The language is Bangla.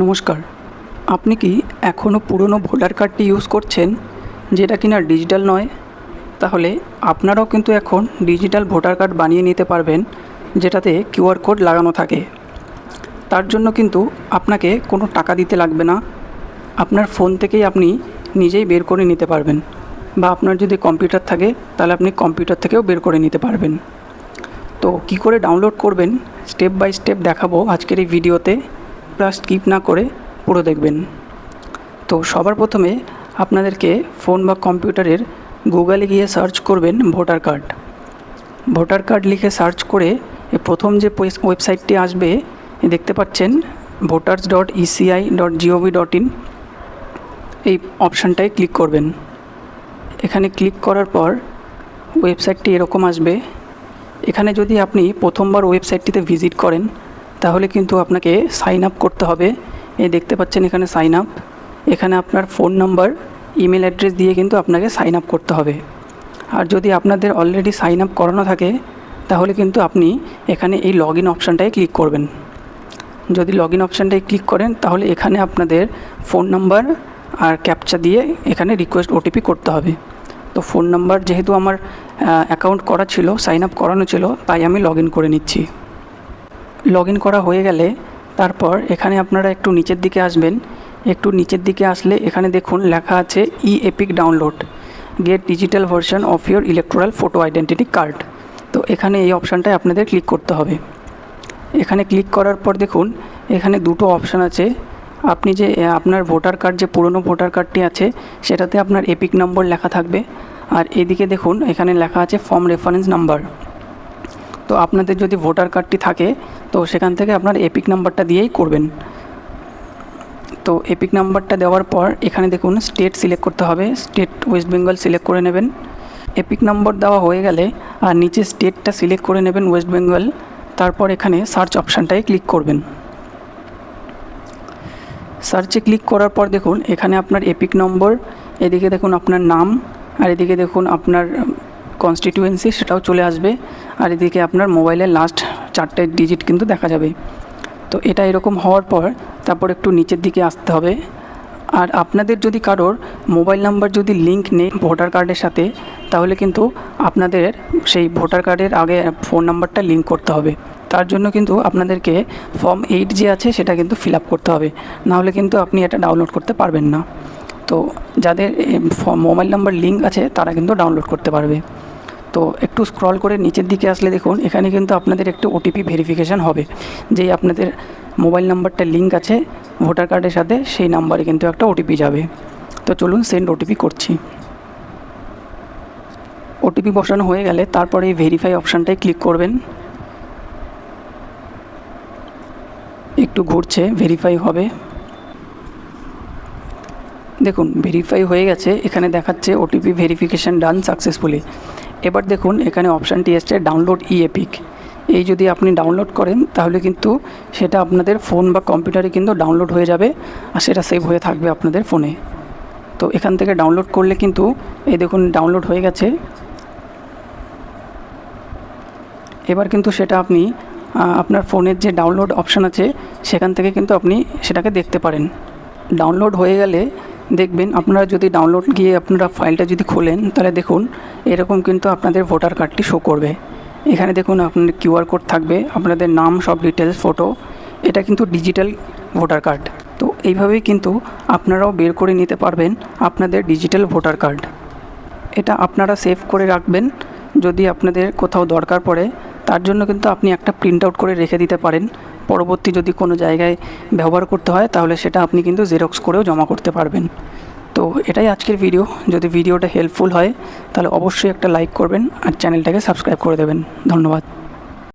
নমস্কার। আপনি কি এখনও পুরনো ভোটার কার্ডটি ইউজ করছেন, যেটা কিনা ডিজিটাল নয়? তাহলে আপনারাও কিন্তু এখন ডিজিটাল ভোটার কার্ড বানিয়ে নিতে পারবেন, যেটাতে কিউআর কোড লাগানো থাকে। তার জন্য কিন্তু আপনাকে কোনো টাকা দিতে লাগবে না। আপনার ফোন থেকেই আপনি নিজেই বের করে নিতে পারবেন, বা আপনার যদি কম্পিউটার থাকে তাহলে আপনি কম্পিউটার থেকেও বের করে নিতে পারবেন। তো কী করে ডাউনলোড করবেন স্টেপ বাই স্টেপ দেখাবো আজকের এই ভিডিওতে। প্লাস স্কিপ না করে পুরো দেখবেন। তো সবার প্রথমে আপনাদেরকে ফোন বা কম্পিউটারের গুগলে গিয়ে সার্চ করবেন ভোটার কার্ড। ভোটার কার্ড লিখে সার্চ করে প্রথম যে ওয়েবসাইটটি আসবে দেখতে পাচ্ছেন voters.eci.gov.in, এই অপশানটায় ক্লিক করবেন। এখানে ক্লিক করার পর ওয়েবসাইটটি এরকম আসবে। এখানে যদি আপনি প্রথমবার ওয়েবসাইটটিতে ভিজিট করেন তাহলে কিন্তু আপনাকে সাইন আপ করতে হবে। এই দেখতে পাচ্ছেন এখানে সাইন আপ। এখানে আপনার ফোন নাম্বার, ইমেল অ্যাড্রেস দিয়ে কিন্তু আপনাকে সাইন আপ করতে হবে। আর যদি আপনাদের অলরেডি সাইন আপ করানো থাকে তাহলে কিন্তু আপনি এখানে এই লগ ইন অপশানটায় ক্লিক করবেন। যদি লগ ইন অপশানটায় ক্লিক করেন তাহলে এখানে আপনাদের ফোন নাম্বার আর ক্যাপচা দিয়ে এখানে রিকোয়েস্ট ওটিপি করতে হবে। তো ফোন নাম্বার যেহেতু আমার অ্যাকাউন্ট করা ছিল, সাইন আপ করানো ছিল, তাই আমি লগ ইন করে নিচ্ছি। লগ ইন করা হয়ে গেলে তারপর এখানে আপনারা একটু নিচের দিকে আসবেন। একটু নিচের দিকে আসলে এখানে দেখুন লেখা আছে EPIC download, get digital version of your electoral photo identity card. তো এখানে এই অপশানটায় আপনাদের ক্লিক করতে হবে। এখানে ক্লিক করার পর দেখুন এখানে দুটো অপশান আছে। আপনি যে আপনার ভোটার কার্ড, যে পুরনো ভোটার কার্ডটি আছে সেটাতে আপনার এপিক নম্বর লেখা থাকবে, আর এদিকে দেখুন এখানে লেখা আছে ফর্ম রেফারেন্স নাম্বার। তো আপনাদের যদি ভোটার কার্ডটি থাকে তো সেখান থেকে আপনার এপিক নাম্বারটা দিয়েই করবেন। তো এপিক নাম্বারটা দেওয়ার পর এখানে দেখুন স্টেট সিলেক্ট করতে হবে। স্টেট ওয়েস্ট বেঙ্গল সিলেক্ট করে নেবেন। এপিক নম্বর দেওয়া হয়ে গেলে আর নিচে স্টেটটা সিলেক্ট করে নেবেন ওয়েস্ট বেঙ্গল। তারপর এখানে সার্চ অপশানটায় ক্লিক করবেন। সার্চে ক্লিক করার পর দেখুন এখানে আপনার এপিক নম্বর, এদিকে দেখুন আপনার নাম, আর এদিকে দেখুন আপনার কনস্টিটিউয়েন্সি সেটাও চলে আসবে, আর এদিকে আপনার মোবাইলের লাস্ট 4টে ডিজিট কিন্তু দেখা যাবে। তো এটা এরকম হওয়ার পর তারপর একটু নিচের দিকে আসতে হবে। আর আপনাদের যদি কারোর মোবাইল নাম্বার যদি লিঙ্ক নেই ভোটার কার্ডের সাথে, তাহলে কিন্তু আপনাদের সেই ভোটার কার্ডের আগে ফোন নাম্বারটা লিঙ্ক করতে হবে। তার জন্য কিন্তু আপনাদেরকে ফর্ম 8 যে আছে সেটা কিন্তু ফিল আপ করতে হবে, নাহলে কিন্তু আপনি এটা ডাউনলোড করতে পারবেন না। তো যাদের মোবাইল নাম্বার লিঙ্ক আছে তারা কিন্তু ডাউনলোড করতে পারবে। তো একটু স্ক্রল করে নিচের দিকে আসলে দেখুন এখানে কিন্তু আপনাদের একটু ওটিপি ভেরিফিকেশান হবে। যেই আপনাদের মোবাইল নাম্বারটা লিঙ্ক আছে ভোটার কার্ডের সাথে সেই নাম্বারে কিন্তু একটা ওটিপি যাবে। তো চলুন সেন্ড ওটিপি করছি। ওটিপি বসানো হয়ে গেলে তারপরে এই ভেরিফাই অপশানটায় ক্লিক করবেন। একটু ঘুরছে, ভেরিফাই হবে। দেখুন ভেরিফাই হয়ে গেছে, এখানে দেখাচ্ছে ওটিপি ভেরিফিকেশান ডান সাকসেসফুলি। এবার দেখুন এখানে অপশানটি এসছে ডাউনলোড এপিক। এই যদি আপনি ডাউনলোড করেন তাহলে কিন্তু সেটা আপনাদের ফোন বা কম্পিউটারে কিন্তু ডাউনলোড হয়ে যাবে, আর সেটা সেভ হয়ে থাকবে আপনাদের ফোনে। তো এখান থেকে ডাউনলোড করলে কিন্তু এই দেখুন ডাউনলোড হয়ে গেছে। এবার কিন্তু সেটা আপনি আপনার ফোনের যে ডাউনলোড অপশান আছে সেখান থেকে কিন্তু আপনি সেটাকে দেখতে পারেন। ডাউনলোড হয়ে গেলে দেখবেন আপনারা যদি ডাউনলোড গিয়ে আপনারা ফাইলটা যদি খোলেন তাহলে দেখুন এরকম কিন্তু আপনাদের ভোটার কার্ডটি শো করবে। এখানে দেখুন আপনাদের কিউআর কোড থাকবে, আপনাদের নাম, সব ডিটেলস, ফটো। এটা কিন্তু ডিজিটাল ভোটার কার্ড। তো এইভাবেই কিন্তু আপনারাও বের করে নিতে পারবেন আপনাদের ডিজিটাল ভোটার কার্ড। এটা আপনারা সেভ করে রাখবেন, যদি আপনাদের কোথাও দরকার পড়ে তার জন্য কিন্তু আপনি একটা প্রিন্ট আউট করে রেখে দিতে পারেন। পরবর্তী যদি কোনো জায়গায় ব্যবহার করতে হয় তাহলে সেটা আপনি কিন্তু জেরক্স করেও জমা করতে পারবেন। তো এটাই আজকের ভিডিও। যদি ভিডিওটা হেল্পফুল হয় তাহলে অবশ্যই একটা লাইক করবেন আর চ্যানেলটাকে সাবস্ক্রাইব করে দেবেন। ধন্যবাদ।